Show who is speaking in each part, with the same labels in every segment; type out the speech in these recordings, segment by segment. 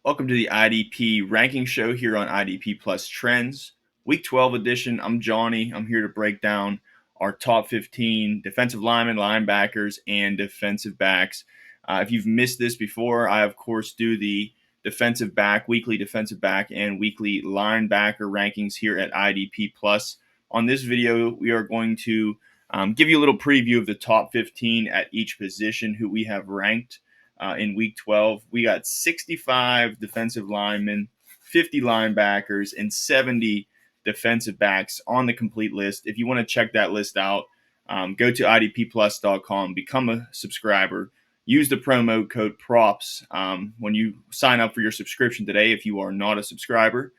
Speaker 1: Welcome to the IDP Ranking Show here on IDP Plus Trends. Week 12 edition. I'm Johnny. I'm here to break down our top 15 defensive linemen, linebackers, and defensive backs. If you've missed this before, I, of course, do the weekly defensive back, and weekly linebacker rankings here at IDP Plus. On this video, we are going to give you a little preview of the top 15 at each position who we have ranked. In week 12, we got 65 defensive linemen, 50 linebackers, and 70 defensive backs on the complete list. If you want to check that list out, go to idpplus.com, become a subscriber, use the promo code PROPS when you sign up for your subscription today. If you are not a subscriber,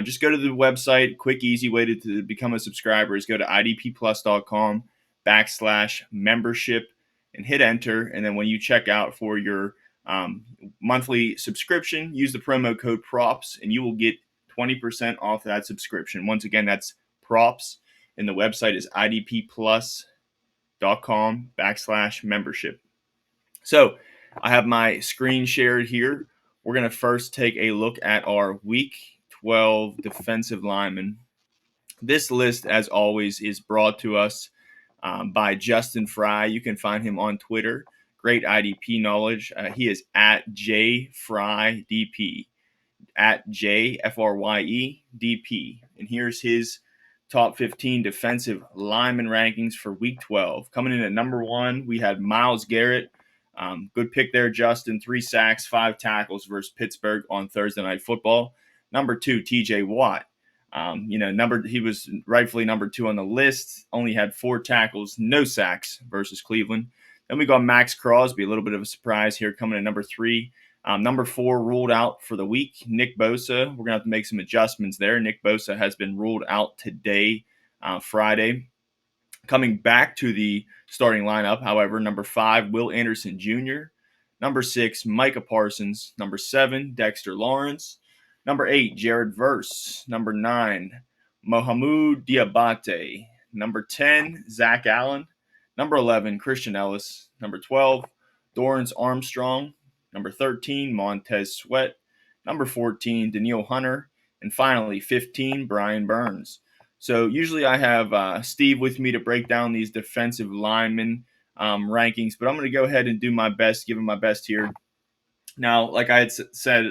Speaker 1: just go to the website. Quick, easy way to become a subscriber is go to idpplus.com/membership and hit enter. And then when you check out for your monthly subscription, use the promo code PROPS and you will get 20% off that subscription. Once again, that's PROPS, and the website is idpplus.com/membership. So I have my screen shared here. We're going to first take a look at our week 12 defensive linemen. This list, as always, is brought to us by Justin Fry. You can find him on Twitter. Great IDP knowledge. He is at JFryDP, at JFRYEDP. And here's his top 15 defensive lineman rankings for week 12. Coming in at number 1, we had Myles Garrett. Good pick there, Justin. 3 sacks, 5 tackles versus Pittsburgh on Thursday Night Football. Number 2, TJ Watt. He was rightfully number 2 on the list, only had 4 tackles, no sacks versus Cleveland. Then we got Max Crosby, a little bit of a surprise here, coming in at number 3. Number 4 ruled out for the week, Nick Bosa. We're going to have to make some adjustments there. Nick Bosa has been ruled out today, Friday. Coming back to the starting lineup, however, number 5, Will Anderson Jr., number 6, Micah Parsons, number 7, Dexter Lawrence, number 8, Jared Verse, number 9, Mohamoud Diabate, number 10, Zach Allen, number 11, Christian Ellis, number 12, Dorrance Armstrong, number 13, Montez Sweat, number 14, Danielle Hunter, and finally 15, Brian Burns. So usually I have Steve with me to break down these defensive lineman rankings, but I'm going to go ahead and do my best, give him my best here. Now, like I had said,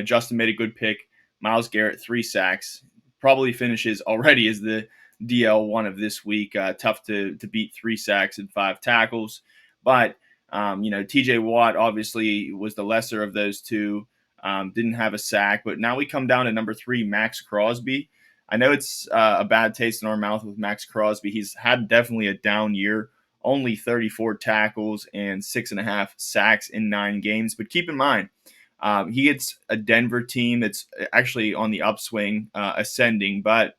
Speaker 1: Justin made a good pick. Myles Garrett, 3 sacks, probably finishes already as the DL1 of this week. Tough to beat 3 sacks and 5 tackles. But, TJ Watt obviously was the lesser of those two, didn't have a sack. But now we come down to number 3, Max Crosby. I know it's a bad taste in our mouth with Max Crosby. He's had definitely a down year. Only 34 tackles and 6.5 sacks in 9 games. But keep in mind, he gets a Denver team that's actually on the upswing, ascending. But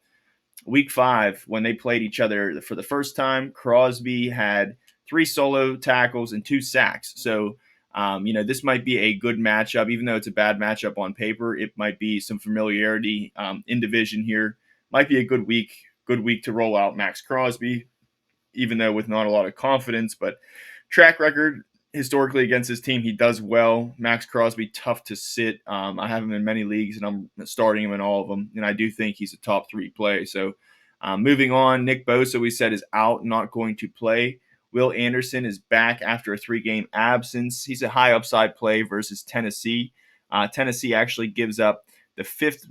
Speaker 1: week 5, when they played each other for the first time, Crosby had 3 solo tackles and 2 sacks. So, this might be a good matchup. Even though it's a bad matchup on paper, it might be some familiarity in division here. Might be a good week to roll out Max Crosby, even though with not a lot of confidence. But track record historically against his team, he does well. Max Crosby, tough to sit. I have him in many leagues, and I'm starting him in all of them. And I do think he's a top 3 play. So moving on, Nick Bosa, we said, is out, not going to play. Will Anderson is back after a 3-game absence. He's a high upside play versus Tennessee. Tennessee actually gives up the 5th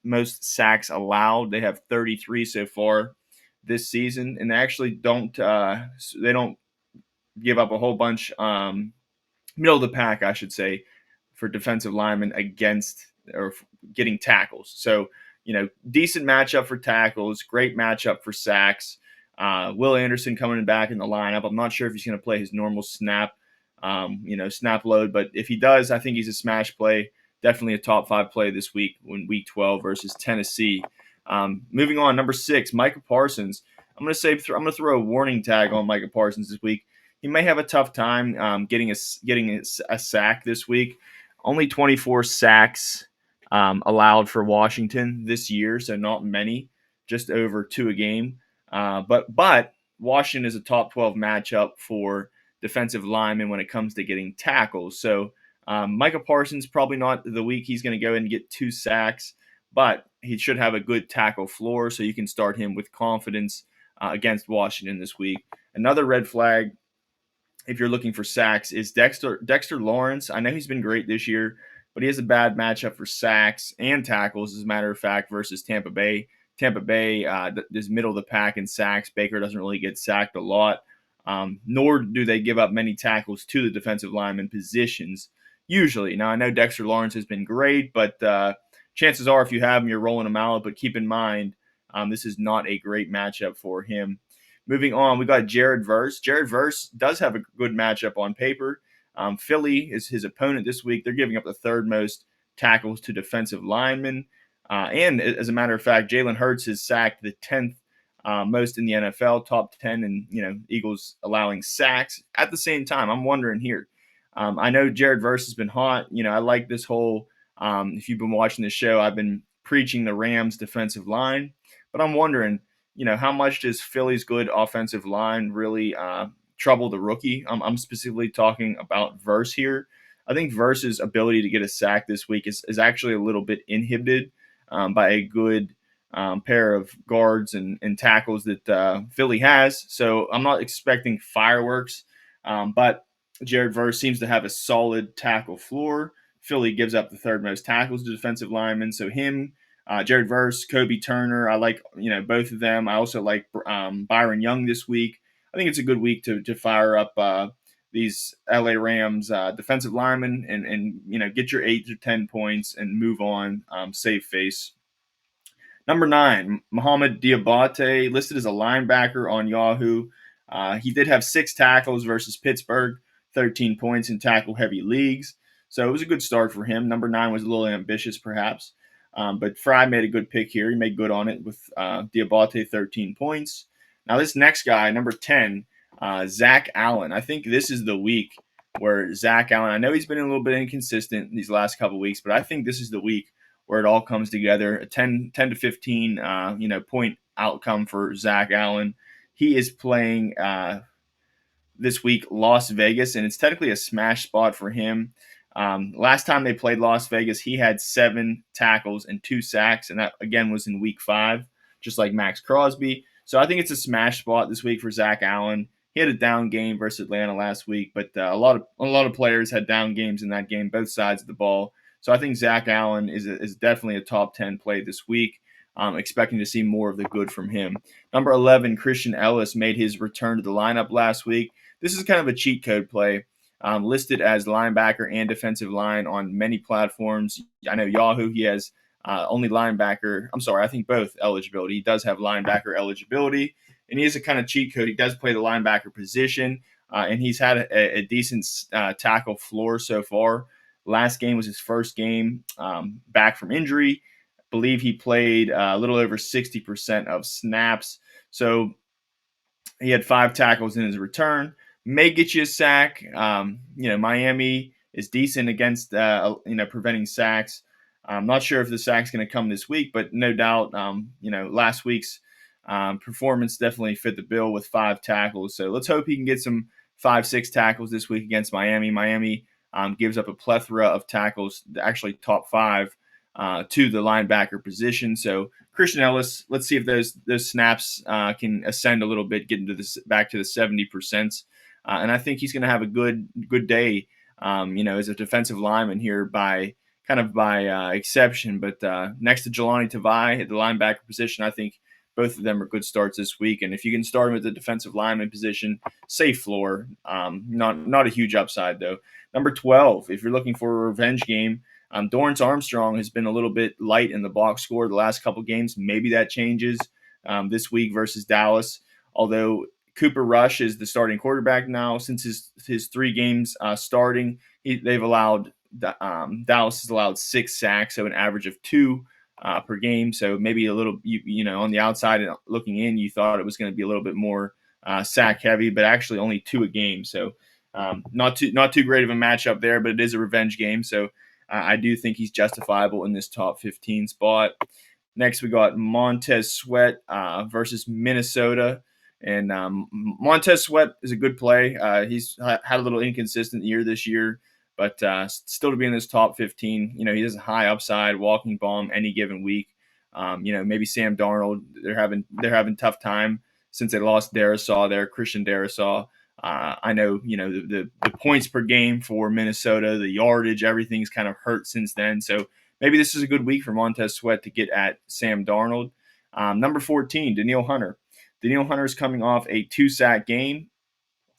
Speaker 1: most sacks allowed. They have 33 so far this season, and they actually don't give up a whole bunch middle of the pack, I should say, for defensive linemen against or getting tackles. So, decent matchup for tackles, great matchup for sacks. Will Anderson coming back in the lineup. I'm not sure if he's going to play his normal snap load, but if he does, I think he's a smash play. Definitely a top 5 play this week in week 12 versus Tennessee. Moving on, number 6, Micah Parsons. I'm going to throw a warning tag on Micah Parsons this week. He may have a tough time getting a sack this week. Only 24 sacks allowed for Washington this year, so not many, just over 2 a game. But Washington is a top 12 matchup for defensive linemen when it comes to getting tackles. So Micah Parsons, probably not the week he's going to go and get 2 sacks, but he should have a good tackle floor, so you can start him with confidence against Washington this week. Another red flag, if you're looking for sacks, is Dexter Lawrence. I know he's been great this year, but he has a bad matchup for sacks and tackles, as a matter of fact, versus Tampa Bay. Tampa Bay is middle of the pack in sacks. Baker doesn't really get sacked a lot, nor do they give up many tackles to the defensive lineman positions usually. Now, I know Dexter Lawrence has been great, but chances are if you have him, you're rolling him out. But keep in mind, this is not a great matchup for him. Moving on, we got Jared Verse. Jared Verse does have a good matchup on paper. Philly is his opponent this week. They're giving up the third most tackles to defensive linemen. And as a matter of fact, Jalen Hurts is sacked the 10th most in the NFL, top 10, and Eagles allowing sacks. At the same time, I'm wondering here. I know Jared Verse has been hot. I like this whole. If you've been watching the show, I've been preaching the Rams defensive line, but I'm wondering, how much does Philly's good offensive line really trouble the rookie? I'm specifically talking about Verse here. I think Verse's ability to get a sack this week is actually a little bit inhibited by a good pair of guards and tackles that Philly has. So I'm not expecting fireworks, but Jared Verse seems to have a solid tackle floor. Philly gives up the third most tackles to defensive linemen. So him, Jared Verse, Kobie Turner, I like both of them. I also like Byron Young this week. I think it's a good week to fire up these LA Rams defensive linemen and get your 8 to 10 points and move on, save face. Number 9, Mohamed Diabate, listed as a linebacker on Yahoo. He did have 6 tackles versus Pittsburgh, 13 points in tackle-heavy leagues. So it was a good start for him. Number 9 was a little ambitious, perhaps. But Fry made a good pick here. He made good on it with Diabate, 13 points. Now this next guy, number 10, Zach Allen. I think this is the week where Zach Allen, I know he's been a little bit inconsistent these last couple of weeks, but I think this is the week where it all comes together. A 10 to 15, point outcome for Zach Allen. He is playing this week Las Vegas, and it's technically a smash spot for him. Last time they played Las Vegas, he had 7 tackles and 2 sacks, and that again was in week 5, just like Max Crosby. So I think it's a smash spot this week for Zach Allen. He had a down game versus Atlanta last week, but a lot of players had down games in that game, both sides of the ball. So I think Zach Allen is definitely a top 10 play this week. Expecting to see more of the good from him. Number 11, Christian Ellis made his return to the lineup last week. This is kind of a cheat code play, listed as linebacker and defensive line on many platforms. I know Yahoo, he has only linebacker. I'm sorry, I think both eligibility. He does have linebacker eligibility, and he is a kind of cheat code. He does play the linebacker position, and he's had a decent tackle floor so far. Last game was his first game back from injury. I believe he played a little over 60% of snaps. So he had 5 tackles in his return. May get you a sack. Miami is decent against preventing sacks. I'm not sure if the sack's going to come this week, but no doubt, last week's performance definitely fit the bill with 5 tackles. So let's hope he can get some 5-6 tackles this week against Miami. Miami gives up a plethora of tackles, actually top 5 to the linebacker position. So Christian Ellis, let's see if those snaps can ascend a little bit, get into this back to the 70%. And I think he's going to have a good day, as a defensive lineman here by exception. But next to Jelani Tavai at the linebacker position, I think both of them are good starts this week. And if you can start him at the defensive lineman position, safe floor, not a huge upside though. Number 12, if you're looking for a revenge game, Dorrance Armstrong has been a little bit light in the box score the last couple games. Maybe that changes this week versus Dallas. Although Cooper Rush is the starting quarterback now since his 3 games starting, they've allowed Dallas has allowed 6 sacks, so an average of 2 per game. So maybe a little, on the outside and looking in, you thought it was going to be a little bit more sack heavy, but actually only 2 a game. So not too great of a matchup there, but it is a revenge game. So I do think he's justifiable in this top 15 spot. Next, we got Montez Sweat versus Minnesota. And Montez Sweat is a good play. He's had a little inconsistent year this year. but still to be in this top 15. He has a high upside, walking bomb any given week. Maybe Sam Darnold. They're having tough time since they lost Darisaw there, Christian Darisaw. I know, the points per game for Minnesota, the yardage, everything's kind of hurt since then. So maybe this is a good week for Montez Sweat to get at Sam Darnold. Number 14, Danielle Hunter. Danielle Hunter is coming off a 2-sack game.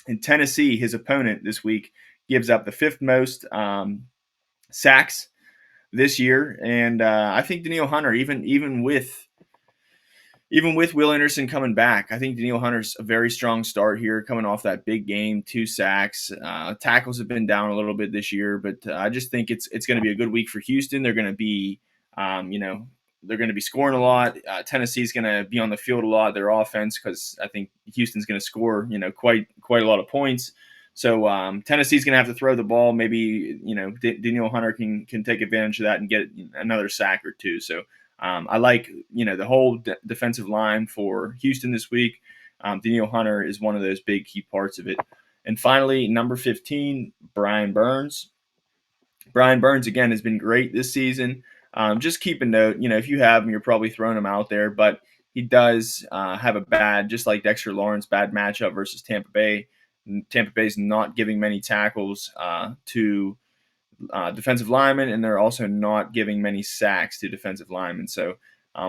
Speaker 1: In Tennessee, his opponent this week gives up the 5th most sacks this year. And I think Danielle Hunter, even with Will Anderson coming back, I think Danielle Hunter's a very strong start here, coming off that big game, 2 sacks. Tackles have been down a little bit this year, but I just think it's going to be a good week for Houston. They're going to be, they're going to be scoring a lot. Tennessee's going to be on the field a lot, their offense, because I think Houston's going to score, quite a lot of points. So Tennessee's going to have to throw the ball. Maybe Danielle Hunter can take advantage of that and get another sack or two. So I like the whole defensive line for Houston this week. Danielle Hunter is one of those big key parts of it. And finally, number 15, Brian Burns. Brian Burns, again, has been great this season. Just keep a note, if you have him, you're probably throwing him out there, but he does have a bad, just like Dexter Lawrence, bad matchup versus Tampa Bay. Tampa Bay's not giving many tackles to defensive linemen, and they're also not giving many sacks to defensive linemen. So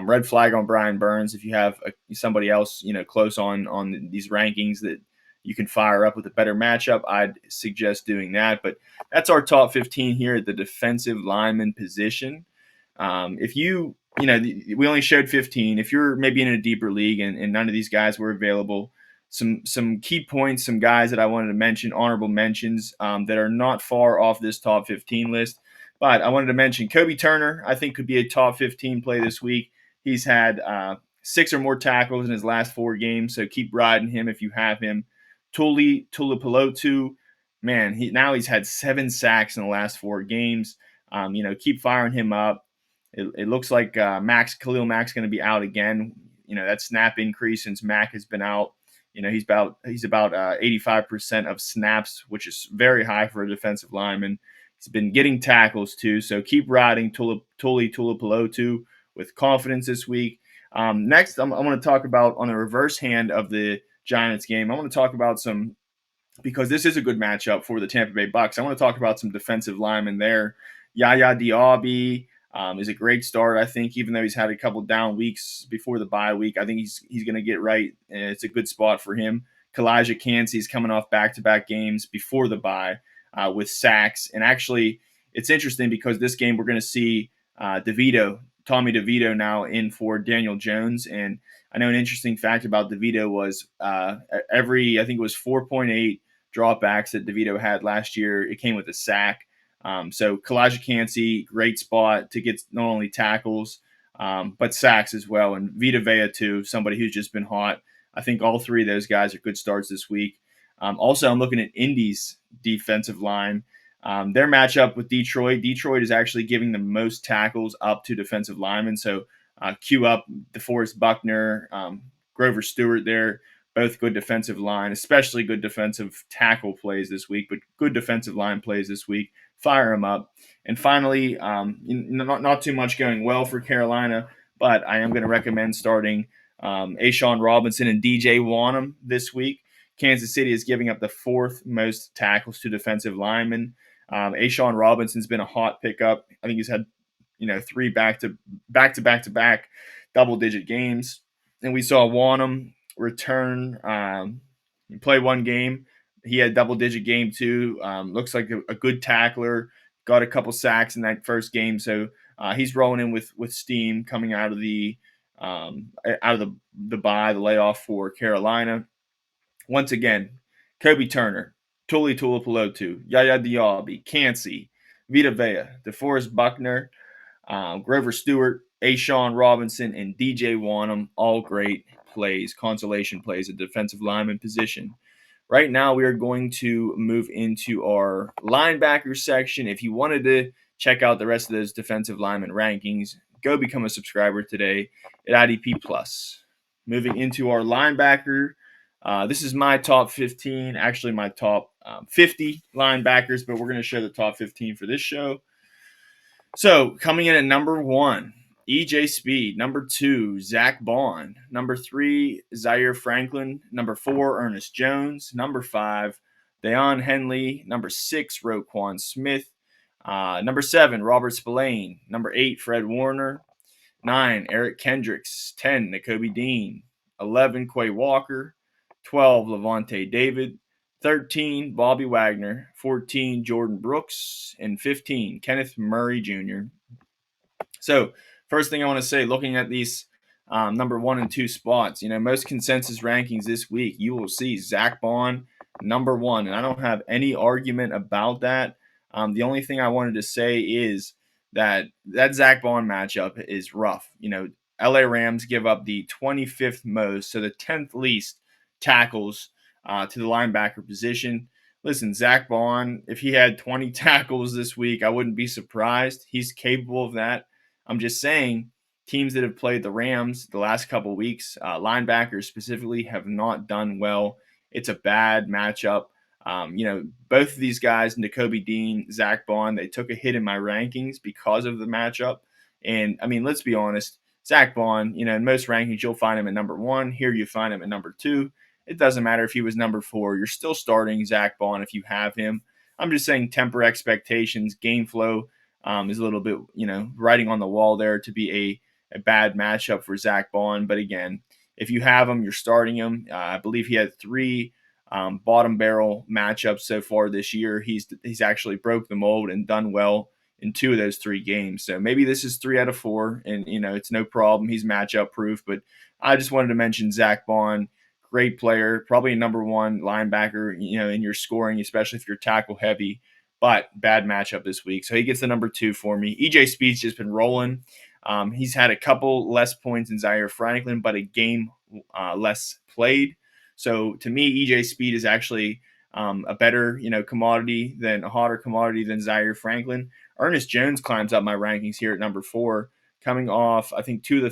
Speaker 1: red flag on Brian Burns. If you have somebody else, close on these rankings that you can fire up with a better matchup, I'd suggest doing that. But that's our top 15 here at the defensive lineman position. If we only showed 15. If you're maybe in a deeper league and none of these guys were available, some key points, some guys that I wanted to mention, honorable mentions that are not far off this top 15 list. But I wanted to mention Kobie Turner, I think could be a top 15 play this week. He's had 6 or more tackles in his last 4 games, so keep riding him if you have him. Tuipulotu, man, he's had 7 sacks in the last 4 games. Keep firing him up. It looks like Khalil Mack's going to be out again. That snap increase since Mack has been out. He's about 85% of snaps, which is very high for a defensive lineman. He's been getting tackles too, so keep riding Tuipulotu with confidence this week. Next, I want to talk about on the reverse hand of the Giants game. I want to talk about because this is a good matchup for the Tampa Bay Bucks. I want to talk about some defensive linemen there. Yaya Diaby is a great start, I think, even though he's had a couple down weeks before the bye week. I think he's going to get right. It's a good spot for him. Kalijah Cansey's coming off back-to-back games before the bye with sacks. And actually, it's interesting because this game we're going to see Tommy DeVito now in for Daniel Jones. And I know an interesting fact about DeVito was I think it was 4.8 dropbacks that DeVito had last year. It came with a sack. So Kalijah Cansey, great spot to get not only tackles, but sacks as well. And Vita Vea, too, somebody who's just been hot. I think all 3 of those guys are good starts this week. Also, I'm looking at Indy's defensive line. Their matchup with Detroit. Detroit is actually giving the most tackles up to defensive linemen. So cue up DeForest Buckner, Grover Stewart there. Both good defensive line, especially good defensive tackle plays this week, but good defensive line plays this week. Fire them up. And finally, not too much going well for Carolina, but I am going to recommend starting A'Shawn Robinson and DJ Wonnum this week. Kansas City is giving up the 4th most tackles to defensive linemen. A'Shawn Robinson's been a hot pickup. I think he's had 3 back-to-back double-digit games. And we saw Wonnum return, play 1 game. He had double-digit game too. Looks like a good tackler. Got a couple sacks in that first game, so he's rolling in with steam coming out of the bye, the layoff for Carolina. Once again, Kobie Turner, Tuli Tuipulotu, Yaya Diaby, Cansey, Vita Vea, DeForest Buckner, Grover Stewart, A'Shawn Robinson, and DJ Wonnum, all great plays, consolation plays at defensive lineman position. Right now, we are going to move into our linebacker section. If you wanted to check out the rest of those defensive lineman rankings, go become a subscriber today at IDP Plus. Moving into our linebacker, this is my top 15, actually my top 50 linebackers, but we're going to show the top 15 for this show. So coming in at number 1, EJ Speed. Number 2, Zach Baun. Number 3, Zaire Franklin. Number 4, Ernest Jones. Number 5, Deion Henley. Number 6, Roquan Smith. Number 7, Robert Spillane. Number 8, Fred Warner. 9, Eric Kendricks. 10, Kobie Dean. 11, Quay Walker. 12, Levante David. 13, Bobby Wagner. 14, Jordan Brooks. And 15, Kenneth Murray Jr. So, first thing I want to say, looking at these number 1 and 2 spots, most consensus rankings this week, you will see Zach Baun number 1, and I don't have any argument about that. The only thing I wanted to say is that Zach Baun matchup is rough. LA Rams give up the 25th most, so the 10th least tackles to the linebacker position. Listen, Zach Baun, if he had 20 tackles this week, I wouldn't be surprised. He's capable of that. I'm just saying, teams that have played the Rams the last couple of weeks, linebackers specifically, have not done well. It's a bad matchup. Both of these guys, Kobie Dean, Zach Baun, they took a hit in my rankings because of the matchup. And I mean, let's be honest, Zach Baun, in most rankings, you'll find him at number 1. Here you find him at number 2. It doesn't matter if he was number 4. You're still starting Zach Baun if you have him. I'm just saying temper expectations. Game flow is a little bit, writing on the wall there to be a bad matchup for Zach Baun. But again, if you have him, you're starting him. I believe he had 3 bottom barrel matchups so far this year. He's actually broke the mold and done well in 2 of those 3 games. So maybe this is 3 out of 4, and it's no problem. He's matchup proof. But I just wanted to mention Zach Baun. Great player, probably number 1 linebacker, in your scoring, especially if you're tackle heavy, but bad matchup this week. So he gets the number 2 for me. EJ Speed's just been rolling. He's had a couple less points than Zaire Franklin, but a game less played. So to me, EJ Speed is actually a better, commodity than a hotter commodity than Zaire Franklin. Ernest Jones climbs up my rankings here at number 4, coming off, I think, 2 out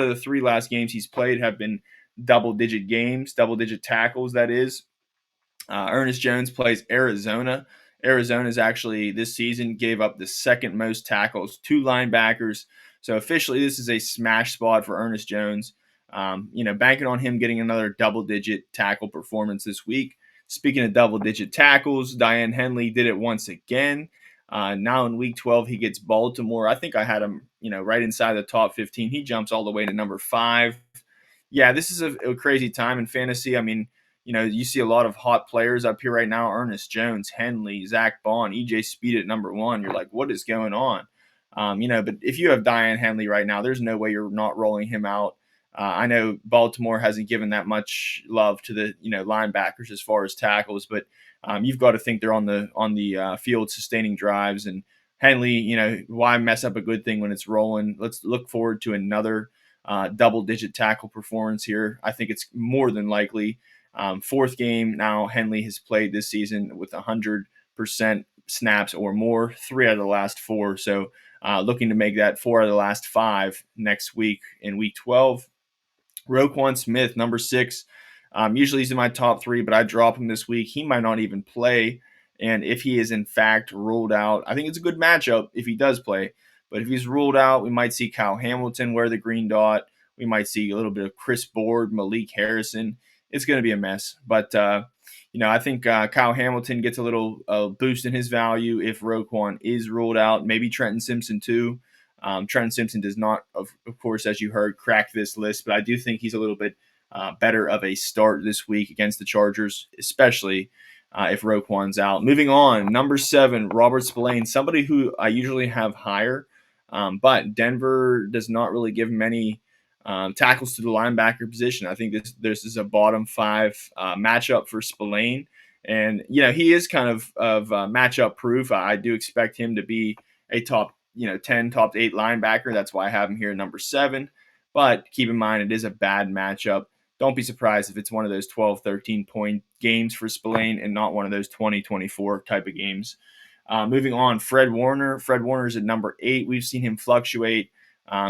Speaker 1: of the 3 last games he's played have been double-digit games, double-digit tackles, that is. Ernest Jones plays Arizona. Arizona's actually this season gave up the second most tackles to linebackers. So officially, this is a smash spot for Ernest Jones. Banking on him getting another double-digit tackle performance this week. Speaking of double-digit tackles, Deion Henley did it once again. Now in week 12, he gets Baltimore. I think I had him, right inside the top 15. He jumps all the way to number 5. Yeah, this is a crazy time in fantasy. I mean, you see a lot of hot players up here right now. Ernest Jones, Henley, Zach Baun, EJ Speed at number 1. You're like, what is going on? But if you have Deion Henley right now, there's no way you're not rolling him out. I know Baltimore hasn't given that much love to the linebackers as far as tackles, but you've got to think they're on the field sustaining drives. And Henley, why mess up a good thing when it's rolling? Let's look forward to another double-digit tackle performance here. I think it's more than likely. 4th game now Henley has played this season with 100% snaps or more, 3 out of the last 4. So looking to make that 4 out of the last 5 next week in week 12. Roquan Smith, number 6. Usually he's in my top 3, but I drop him this week. He might not even play. And if he is in fact ruled out, I think it's a good matchup if he does play. But if he's ruled out, we might see Kyle Hamilton wear the green dot. We might see a little bit of Chris Board, Malik Harrison. It's going to be a mess. But, I think Kyle Hamilton gets a little boost in his value if Roquan is ruled out. Maybe Trenton Simpson too. Trenton Simpson does not, of course, as you heard, crack this list, but I do think he's a little bit better of a start this week against the Chargers, especially if Roquan's out. Moving on, number 7, Robert Spillane, somebody who I usually have higher, but Denver does not really give many tackles to the linebacker position. I think this is a bottom 5 matchup for Spillane. And, he is kind of matchup proof. I do expect him to be a top 10, top 8 linebacker. That's why I have him here at number 7. But keep in mind, it is a bad matchup. Don't be surprised if it's one of those 12, 13-point games for Spillane and not one of those 20, 24 type of games. Moving on, Fred Warner. Fred Warner is at number 8. We've seen him fluctuate.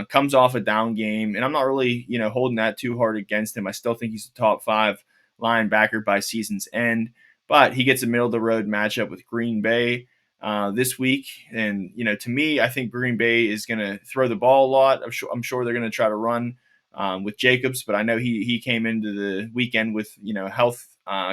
Speaker 1: Comes off a down game, and I'm not really, holding that too hard against him. I still think he's a top 5 linebacker by season's end. but he gets a middle of the road matchup with Green Bay this week. And, to me, I think Green Bay is going to throw the ball a lot. I'm sure they're going to try to run with Jacobs, but I know he came into the weekend with, health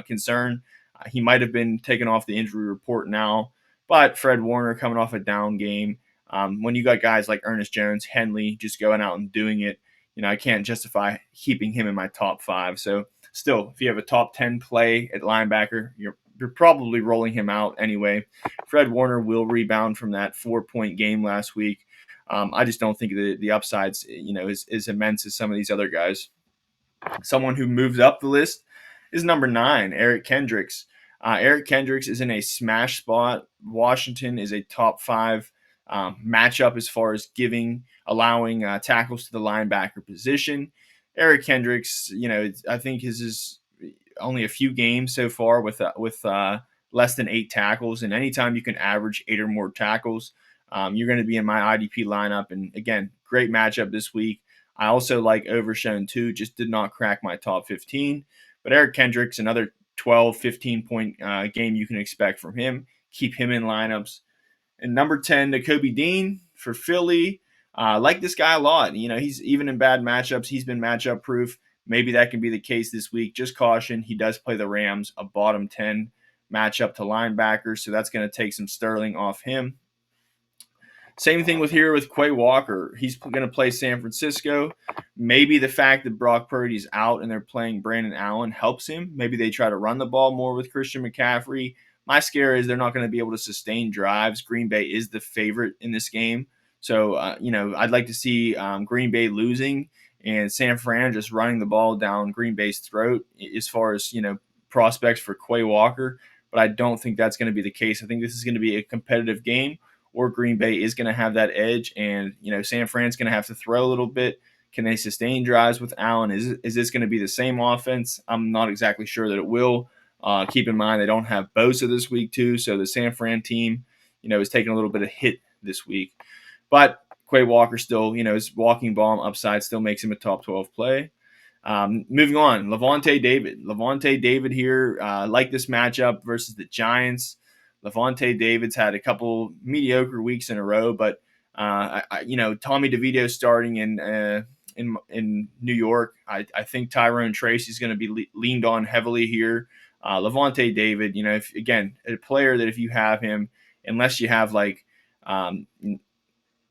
Speaker 1: concern. He might have been taken off the injury report now, but Fred Warner coming off a down game. When you got guys like Ernest Jones, Henley just going out and doing it, I can't justify keeping him in my top 5. So still, if you have a top 10 play at linebacker, you're probably rolling him out anyway. Fred Warner will rebound from that 4-point game last week. I just don't think the upsides, is immense as some of these other guys. Someone who moves up the list is number 9, Eric Kendricks. Eric Kendricks is in a smash spot. Washington is a top 5 matchup as far as allowing tackles to the linebacker position. Eric Kendricks, I think his is only a few games so far with less than 8 tackles, and anytime you can average 8 or more tackles, you're going to be in my IDP lineup. And again, great matchup this week. I also like Overshown too, just did not crack my top 15. But Eric Kendricks, another 12, 15-point game you can expect from him. Keep him in lineups. And number 10, Kobie Dean for Philly. I like this guy a lot. He's even in bad matchups, he's been matchup proof. Maybe that can be the case this week. Just caution, he does play the Rams, a bottom 10 matchup to linebackers, so that's going to take some sterling off him. Same thing with Quay Walker. He's going to play San Francisco. Maybe the fact that Brock Purdy's out and they're playing Brandon Allen helps him. Maybe they try to run the ball more with Christian McCaffrey. My scare is they're not going to be able to sustain drives. Green Bay is the favorite in this game. So, I'd like to see Green Bay losing and San Fran just running the ball down Green Bay's throat as far as, prospects for Quay Walker. But I don't think that's going to be the case. I think this is going to be a competitive game, or Green Bay is going to have that edge, and San Fran's going to have to throw a little bit. Can they sustain drives with Allen? Is this going to be the same offense? I'm not exactly sure that it will. Keep in mind they don't have Bosa this week too, so the San Fran team, is taking a little bit of hit this week. But Quay Walker still, his walking bomb upside still makes him a top 12 play. Moving on, Lavonte David. Lavonte David here, like this matchup versus the Giants. Lavonte David's had a couple mediocre weeks in a row, but Tommy DeVito starting in New York. I think Tyrone Tracy's going to be leaned on heavily here. Lavonte David, again, a player that if you have him, unless you have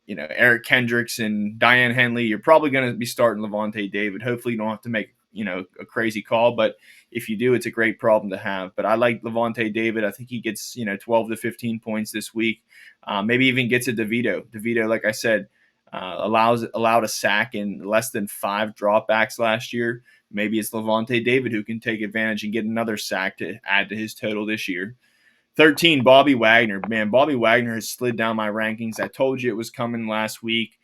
Speaker 1: Eric Kendricks and Diane Henley, you're probably going to be starting Lavonte David. Hopefully you don't have to make, a crazy call, but if you do, it's a great problem to have. But I like Lavonte David. I think he gets, 12 to 15 points this week. Maybe even gets a DeVito. DeVito, like I said, allowed a sack in less than 5 dropbacks last year. Maybe it's Lavonte David who can take advantage and get another sack to add to his total this year. 13, Bobby Wagner. Man, Bobby Wagner has slid down my rankings. I told you it was coming last week.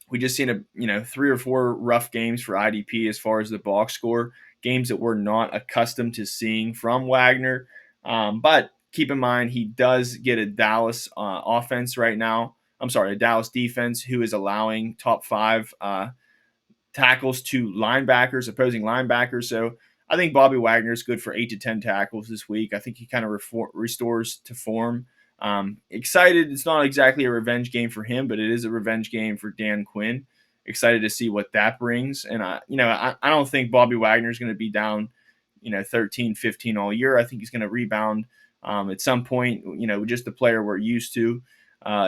Speaker 1: We just seen 3 or 4 rough games for IDP as far as the box score, games that we're not accustomed to seeing from Wagner. But keep in mind, he does get a Dallas offense right now. I'm sorry, a Dallas defense who is allowing top 5 tackles to opposing linebackers. So I think Bobby Wagner is good for 8 to 10 tackles this week. I think he kind of restores to form. Excited. It's not exactly a revenge game for him, but it is a revenge game for Dan Quinn. Excited to see what that brings. And I don't think Bobby Wagner is going to be down, 13, 15 all year. I think he's going to rebound at some point. Just the player we're used to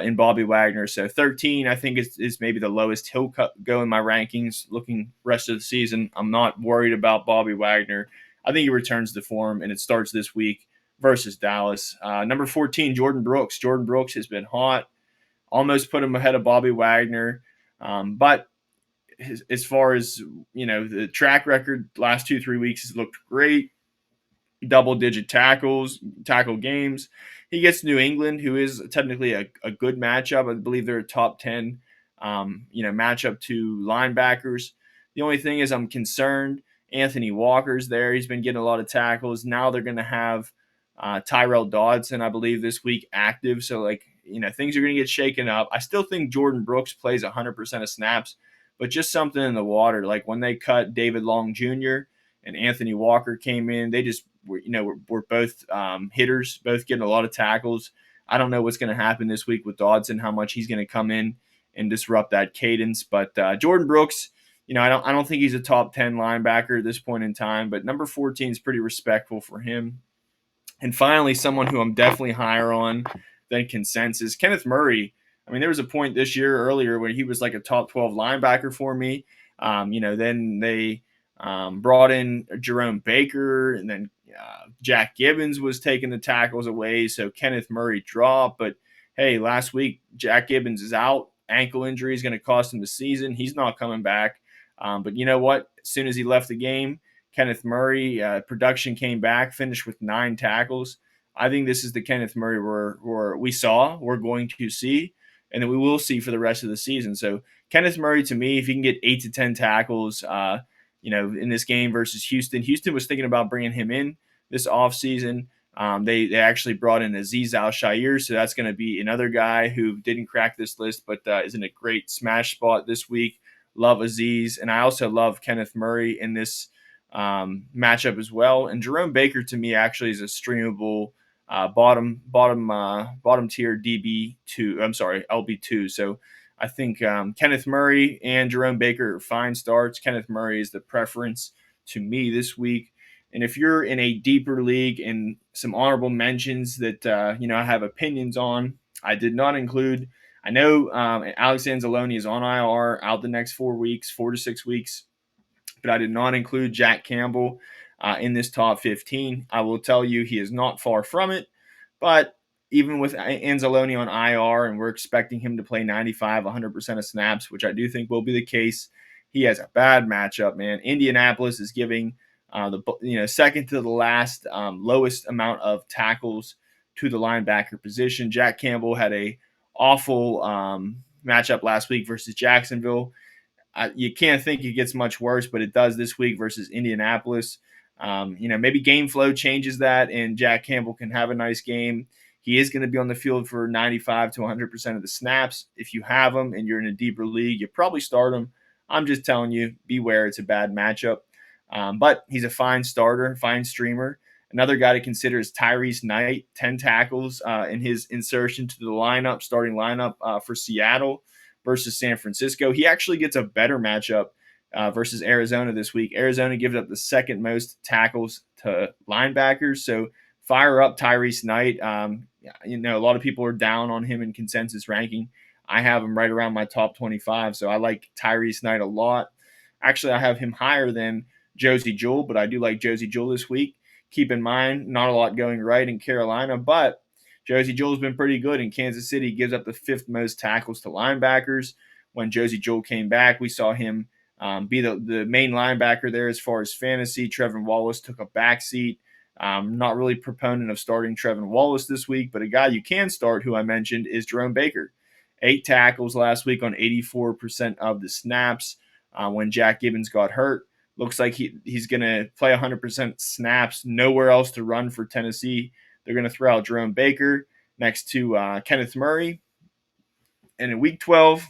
Speaker 1: in Bobby Wagner. So 13, I think is maybe the lowest he'll go in my rankings. Looking rest of the season, I'm not worried about Bobby Wagner. I think he returns to form, and it starts this week versus Dallas. Number 14, Jordan Brooks. Jordan Brooks has been hot. Almost put him ahead of Bobby Wagner. But as far as, the track record, last 2-3 weeks has looked great. Double-digit tackle games. He gets New England, who is technically a good matchup. I believe they're a top 10, matchup to linebackers. The only thing is I'm concerned. Anthony Walker's there. He's been getting a lot of tackles. Now they're going to have Tyrell Dodson, I believe, this week active. So, things are going to get shaken up. I still think Jordan Brooks plays 100% of snaps, but just something in the water. Like when they cut David Long Jr., and Anthony Walker came in. They just were both hitters, both getting a lot of tackles. I don't know what's going to happen this week with Dodson, how much he's going to come in and disrupt that cadence. But Jordan Brooks, I don't think he's a top 10 linebacker at this point in time, but number 14 is pretty respectful for him. And finally, someone who I'm definitely higher on than consensus, Kenneth Murray. I mean, there was a point this year earlier where he was like a top 12 linebacker for me. Then they brought in Jerome Baker, and then Jack Gibbons was taking the tackles away, so Kenneth Murray dropped. But hey, last week Jack Gibbons is out. Ankle injury is going to cost him the season. He's not coming back. But you know what? As soon as he left the game, Kenneth Murray production came back, finished with 9 tackles. I think this is the Kenneth Murray we're going to see, and that we will see for the rest of the season. So Kenneth Murray, to me, if he can get 8 to 10 tackles, in this game versus Houston. Houston was thinking about bringing him in this offseason. They actually brought in Azeez Al-Shaair, so that's going to be another guy who didn't crack this list, but is in a great smash spot this week. Love Azeez, and I also love Kenneth Murray in this matchup as well. And Jerome Baker, to me, actually is a streamable bottom tier LB2. So I think Kenneth Murray and Jerome Baker are fine starts. Kenneth Murray is the preference to me this week. And if you're in a deeper league, and some honorable mentions that I have opinions on, I did not include. I know Alex Anzalone is on IR, out the next 4 to 6 weeks, but I did not include Jack Campbell in this top 15. I will tell you, he is not far from it, but even with Anzalone on IR, and we're expecting him to play 95, 100% of snaps, which I do think will be the case, he has a bad matchup, man. Indianapolis is giving the second to the last lowest amount of tackles to the linebacker position. Jack Campbell had a awful matchup last week versus Jacksonville. You can't think it gets much worse, but it does this week versus Indianapolis. Maybe game flow changes that, and Jack Campbell can have a nice game. He is going to be on the field for 95 to 100% of the snaps. If you have him and you're in a deeper league, you probably start him. I'm just telling you, beware. It's a bad matchup. But he's a fine starter, fine streamer. Another guy to consider is Tyrese Knight, 10 tackles in his insertion to the starting lineup for Seattle versus San Francisco. He actually gets a better matchup versus Arizona this week. Arizona gives up the second most tackles to linebackers. So fire up Tyrese Knight. A lot of people are down on him in consensus ranking. I have him right around my top 25. So I like Tyrese Knight a lot. Actually, I have him higher than Josie Jewell, but I do like Josie Jewell this week. Keep in mind, not a lot going right in Carolina, but Josie Jewell's been pretty good in Kansas City. He gives up the 5th most tackles to linebackers. When Josie Jewell came back, we saw him be the main linebacker there as far as fantasy. Trevin Wallace took a backseat. Not really proponent of starting Trevin Wallace this week, but a guy you can start, who I mentioned, is Jerome Baker. 8 tackles last week on 84% of the snaps when Jack Gibbons got hurt. Looks like he's going to play 100% snaps. Nowhere else to run for Tennessee. They're going to throw out Jerome Baker next to Kenneth Murray. And in Week 12,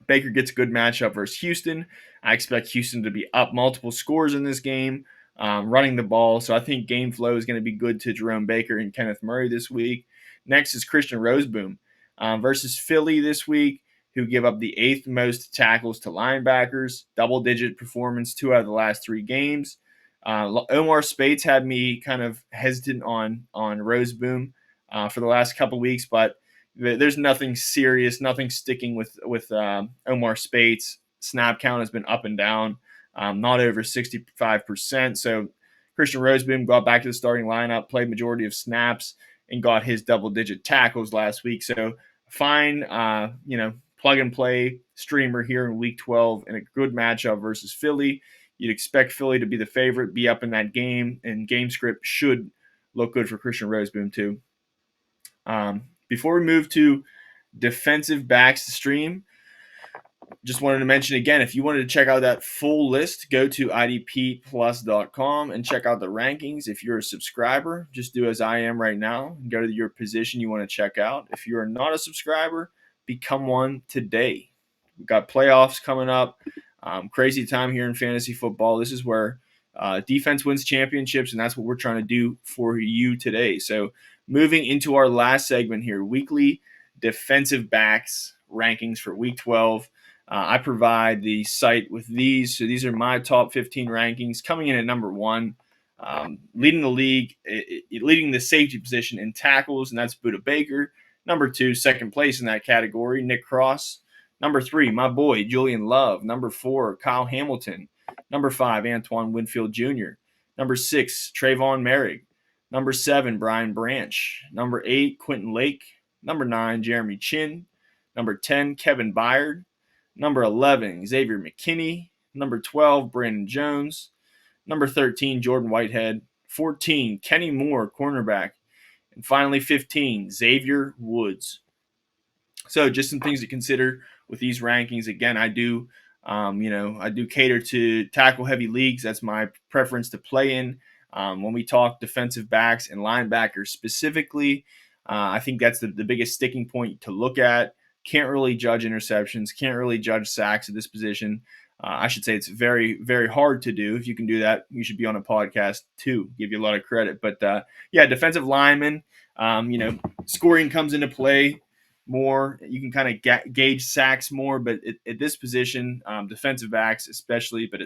Speaker 1: Baker gets a good matchup versus Houston. I expect Houston to be up multiple scores in this game, running the ball. So I think game flow is going to be good to Jerome Baker and Kenneth Murray this week. Next is Christian Roseboom versus Philly this week, who give up the 8th most tackles to linebackers, double-digit performance 2 out of the last 3 games. Omar Speights had me kind of hesitant on Roseboom for the last couple weeks, but there's nothing serious, nothing sticking with Omar Speights. Snap count has been up and down, not over 65%. So Christian Roseboom got back to the starting lineup, played majority of snaps, and got his double-digit tackles last week. So fine, plug and play streamer here in Week 12 and a good matchup versus Philly. You'd expect Philly to be the favorite, be up in that game, and game script should look good for Christian Roseboom too. Before we move to defensive backs to stream, just wanted to mention again, if you wanted to check out that full list, go to idpplus.com and check out the rankings. If you're a subscriber, just do as I am right now and go to your position you want to check out. If you are not a subscriber, become one today. We've got playoffs coming up. Crazy time here in fantasy football. This is where Defense wins championships, and that's what we're trying to do for you today. So, moving into our last segment here, weekly defensive backs rankings for Week 12. I provide the site with these. So, these are my top 15 rankings. Coming in at number one, leading the league, leading the safety position in tackles, and that's Budda Baker. Number two, second place in that category, Nick Cross. Number three, my boy, Julian Love. Number four, Kyle Hamilton. Number five, Antoine Winfield Jr. Number six, Trayvon Merrick. Number seven, Brian Branch. Number eight, Quentin Lake. Number nine, Jeremy Chinn. Number 10, Kevin Byard. Number 11, Xavier McKinney. Number 12, Brandon Jones. Number 13, Jordan Whitehead. 14, Kenny Moore, cornerback. And finally, 15, Xavier Woods. So just some things to consider with these rankings. Again, I do cater to tackle heavy leagues. That's my preference to play in. When we talk defensive backs and linebackers specifically, I think that's the biggest sticking point to look at. Can't really judge interceptions. Can't really judge sacks at this position. I should say it's very, very hard to do. If you can do that, you should be on a podcast too. Give you a lot of credit. But defensive linemen, scoring comes into play more. You can kind of gauge sacks more, but at this position, defensive backs especially, but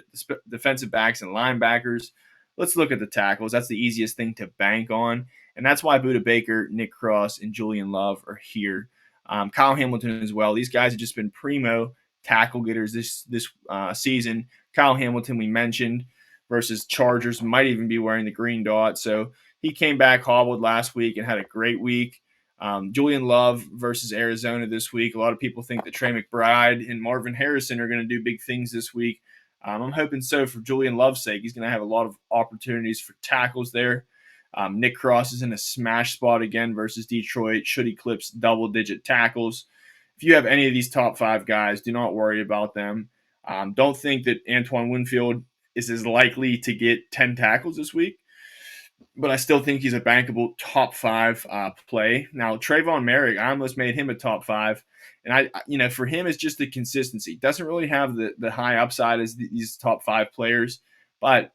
Speaker 1: defensive backs and linebackers, let's look at the tackles. That's the easiest thing to bank on, and that's why Budda Baker, Nick Cross, and Julian Love are here. Kyle Hamilton as well. These guys have just been primo tackle getters this season. Kyle Hamilton, we mentioned, versus Chargers, might even be wearing the green dot. So he came back hobbled last week and had a great week. Julian Love versus Arizona this week. A lot of people think that Trey McBride and Marvin Harrison are going to do big things this week. I'm hoping so for Julian Love's sake. He's going to have a lot of opportunities for tackles there. Nick Cross is in a smash spot again versus Detroit. Should he clips double-digit tackles? If you have any of these top five guys, do not worry about them. Don't think that Antoine Winfield is as likely to get 10 tackles this week, but I still think he's a bankable top five play. Now, Trayvon Merrick, I almost made him a top five. And for him, it's just the consistency. Doesn't really have the high upside as these top five players, but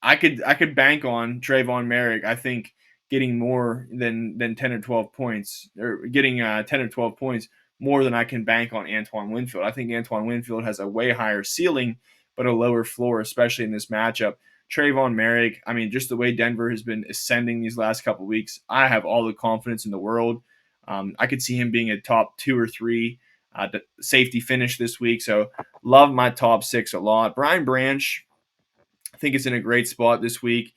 Speaker 1: I could bank on Trayvon Merrick. I think getting more than 10 or 12 points, or getting 10 or 12 points more than I can bank on Antoine Winfield. I think Antoine Winfield has a way higher ceiling, but a lower floor, especially in this matchup. Trayvon Merrick, just the way Denver has been ascending these last couple of weeks, I have all the confidence in the world. I could see him being a top 2 or 3 safety finish this week. So love my top 6 a lot. Brian Branch, I think it's in a great spot this week.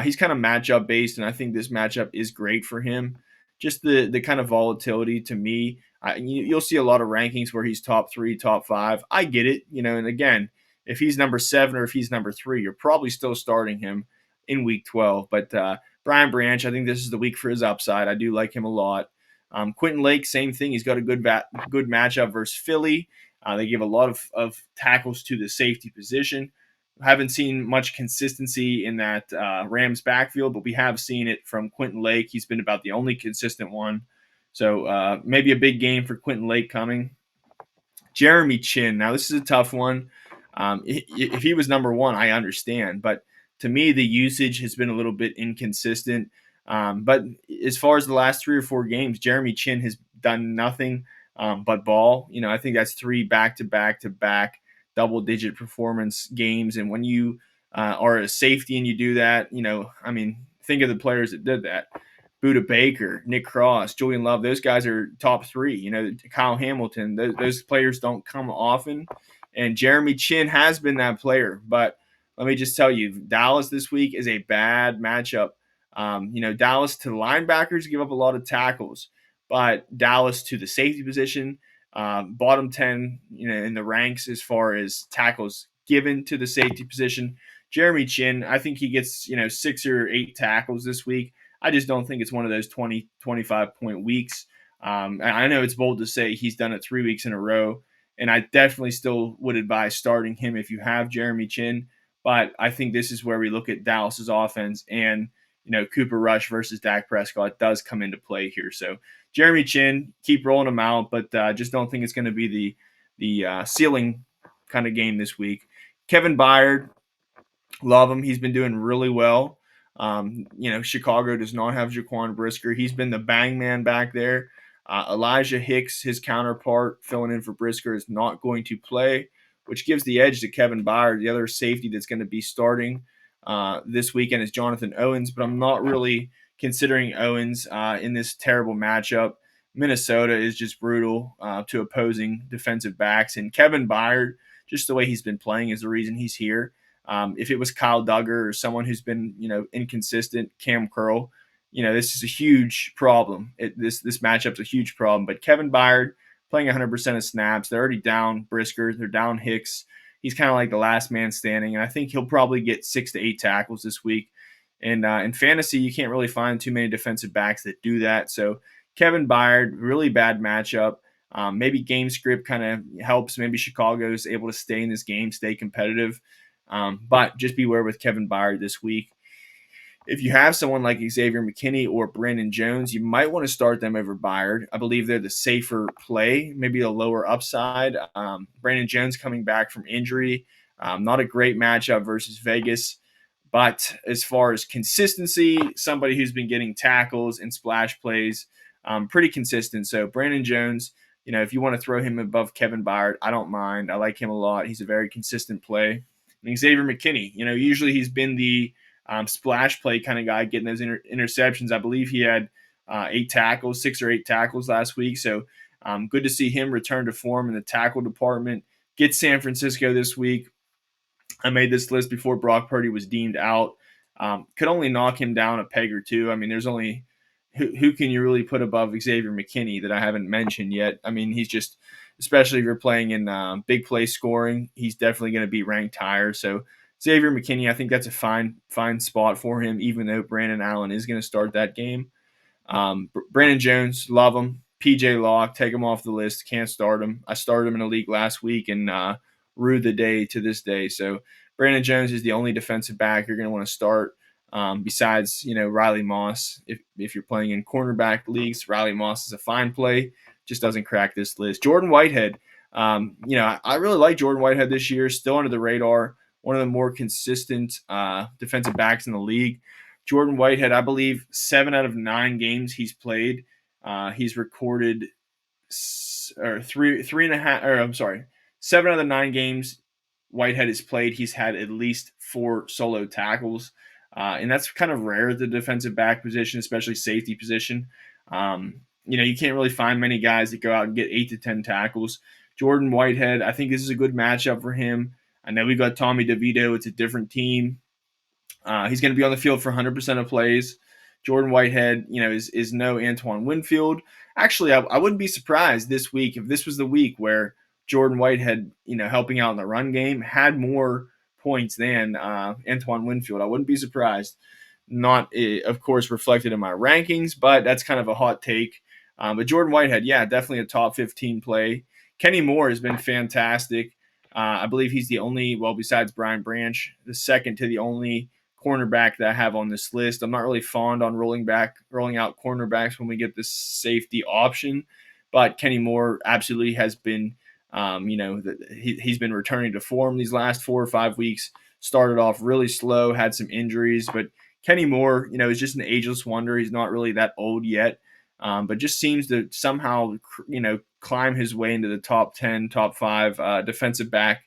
Speaker 1: He's kind of matchup based, and I think this matchup is great for him. Just the kind of volatility to me. You'll see a lot of rankings where he's top 3, top 5. I get it, and again, if he's number 7 or if he's number 3, you're probably still starting him in week 12. But Brian Branch, I think this is the week for his upside. I do like him a lot. Quentin Lake, same thing. He's got a good matchup versus Philly. They give a lot of tackles to the safety position. Haven't seen much consistency in that Rams backfield, but we have seen it from Quentin Lake. He's been about the only consistent one. So maybe a big game for Quentin Lake coming. Jeremy Chinn. Now, this is a tough one. If he was number 1, I understand. But to me, the usage has been a little bit inconsistent. But as far as the last 3 or 4 games, Jeremy Chinn has done nothing but ball. I think that's 3 back-to-back double-digit performance games. And when you are a safety and you do that, think of the players that did that. Budda Baker, Nick Cross, Julian Love, those guys are top 3. Kyle Hamilton, those players don't come often. And Jeremy Chinn has been that player. But let me just tell you, Dallas this week is a bad matchup. Dallas to linebackers give up a lot of tackles, but Dallas to the safety position, bottom 10, in the ranks as far as tackles given to the safety position. Jeremy Chinn, I think he gets, 6 or 8 tackles this week. I just don't think it's one of those 20, 25-point weeks. I know it's bold to say he's done it 3 weeks in a row, and I definitely still would advise starting him if you have Jeremy Chinn. But I think this is where we look at Dallas's offense, and Cooper Rush versus Dak Prescott does come into play here. So Jeremy Chinn, keep rolling him out, but just don't think it's going to be the ceiling kind of game this week. Kevin Byard, Love him. He's been doing really well. Chicago does not have Jaquan Brisker. He's been the bang man back there. Elijah Hicks, his counterpart, filling in for Brisker, is not going to play, which gives the edge to Kevin Byard. The other safety that's going to be starting this weekend is Jonathan Owens, but I'm not really considering Owens in this terrible matchup. Minnesota is just brutal to opposing defensive backs, and Kevin Byard, just the way he's been playing, is the reason he's here. If it was Kyle Duggar or someone who's been, inconsistent, Cam Curl, this is a huge problem. This matchup's a huge problem. But Kevin Byard playing 100% of snaps. They're already down Brisker. They're down Hicks. He's kind of like the last man standing, and I think he'll probably get 6 to 8 tackles this week. And in fantasy, you can't really find too many defensive backs that do that. So Kevin Byard, really bad matchup. Maybe game script kind of helps. Maybe Chicago is able to stay in this game, stay competitive. But just beware with Kevin Byard this week. If you have someone like Xavier McKinney or Brandon Jones, you might want to start them over Byard. I believe they're the safer play, maybe a lower upside. Brandon Jones coming back from injury, not a great matchup versus Vegas. But as far as consistency, somebody who's been getting tackles and splash plays, pretty consistent. So Brandon Jones, if you want to throw him above Kevin Byard, I don't mind. I like him a lot. He's a very consistent play. And Xavier McKinney, usually he's been the splash play kind of guy, getting those interceptions. I believe he had 6 or 8 tackles last week. So good to see him return to form in the tackle department. Get San Francisco this week. I made this list before Brock Purdy was deemed out. Could only knock him down a peg or two. I mean, there's only who can you really put above Xavier McKinney that I haven't mentioned yet? I mean, he's just, especially if you're playing in big play scoring, he's definitely going to be ranked higher. So Xavier McKinney, I think that's a fine spot for him, even though Brandon Allen is going to start that game. Brandon Jones, love him. PJ Locke, take him off the list. Can't start him. I started him in a league last week and rue the day to this day. So Brandon Jones is the only defensive back you're going to want to start. Besides, Riley Moss. If you're playing in cornerback leagues, Riley Moss is a fine play. Just doesn't crack this list. Jordan Whitehead. I really like Jordan Whitehead this year. Still under the radar. One of the more consistent defensive backs in the league. Jordan Whitehead, I believe 7 out of 9 games he's played, he's recorded 7 out of 9 games Whitehead has played, he's had at least 4 solo tackles. And that's kind of rare at the defensive back position, especially safety position. You can't really find many guys that go out and get 8 to 10 tackles. Jordan Whitehead, I think this is a good matchup for him. I know we got Tommy DeVito. It's a different team. He's going to be on the field for 100% of plays. Jordan Whitehead, is no Antoine Winfield. Actually, I wouldn't be surprised this week if this was the week where Jordan Whitehead, helping out in the run game, had more points than Antoine Winfield. I wouldn't be surprised. Not, of course, reflected in my rankings, but that's kind of a hot take. But Jordan Whitehead, yeah, definitely a top 15 play. Kenny Moore has been fantastic. I believe he's the only, besides Brian Branch, the second to the only cornerback that I have on this list. I'm not really fond on rolling out cornerbacks when we get this safety option, but Kenny Moore absolutely has been, he's been returning to form these last 4 or 5 weeks. Started off really slow, had some injuries, but Kenny Moore, is just an ageless wonder. He's not really that old yet, but just seems to somehow, climb his way into the top 10, top 5 defensive back,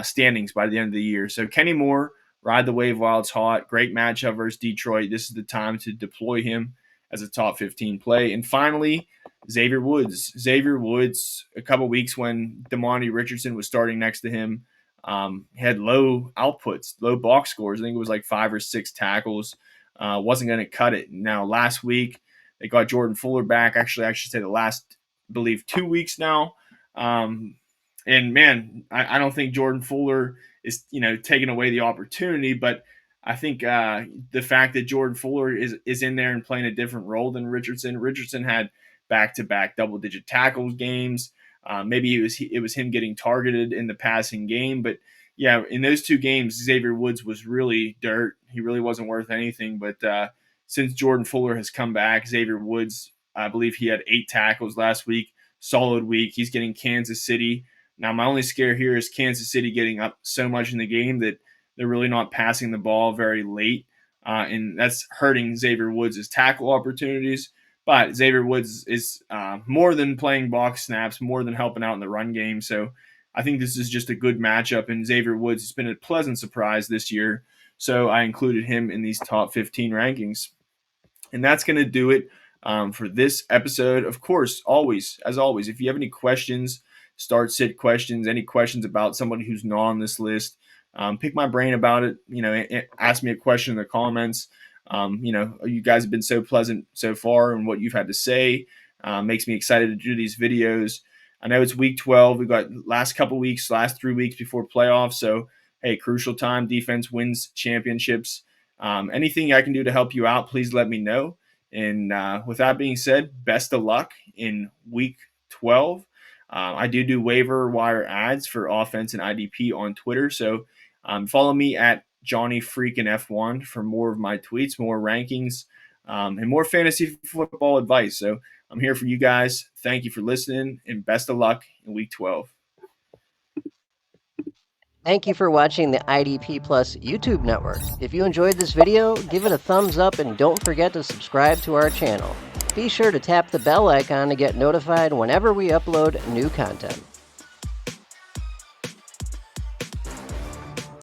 Speaker 1: standings by the end of the year. So Kenny Moore, ride the wave while it's hot. Great matchup versus Detroit. This is the time to deploy him as a top 15 play. And finally, Xavier Woods. Xavier Woods, a couple weeks when Damani Richardson was starting next to him, had low outputs, low box scores. I think it was like 5 or 6 tackles. Wasn't going to cut it. Now, last week, they got Jordan Fuller back. Actually, I should say the last, I believe, 2 weeks now. And, man, I don't think Jordan Fuller is, taking away the opportunity, but I think the fact that Jordan Fuller is in there and playing a different role than Richardson. Richardson had back-to-back double-digit tackles games. Maybe it was him getting targeted in the passing game, but yeah, in those 2 games, Xavier Woods was really dirt. He really wasn't worth anything. But since Jordan Fuller has come back, Xavier Woods, I believe he had 8 tackles last week. Solid week. He's getting Kansas City. Now, my only scare here is Kansas City getting up so much in the game that They're really not passing the ball very late, and that's hurting Xavier Woods' tackle opportunities. But Xavier Woods is more than playing box snaps, more than helping out in the run game. So I think this is just a good matchup, and Xavier Woods has been a pleasant surprise this year. So I included him in these top 15 rankings. And that's going to do it for this episode. Of course, as always, if you have any questions, start sit questions, any questions about somebody who's not on this list, pick my brain about it. Ask me a question in the comments. You guys have been so pleasant so far, and what you've had to say makes me excited to do these videos. I know it's week 12. We've got last 3 weeks before playoffs. So, hey, crucial time. Defense wins championships. Anything I can do to help you out, please let me know. And with that being said, best of luck in week 12. I do waiver wire ads for offense and IDP on Twitter. So follow me at Johnny Freakin' F1 for more of my tweets, more rankings, and more fantasy football advice. So I'm here for you guys. Thank you for listening, and best of luck in week 12.
Speaker 2: Thank you for watching the IDP Plus YouTube network. If you enjoyed this video, give it a thumbs up and don't forget to subscribe to our channel. Be sure to tap the bell icon to get notified whenever we upload new content.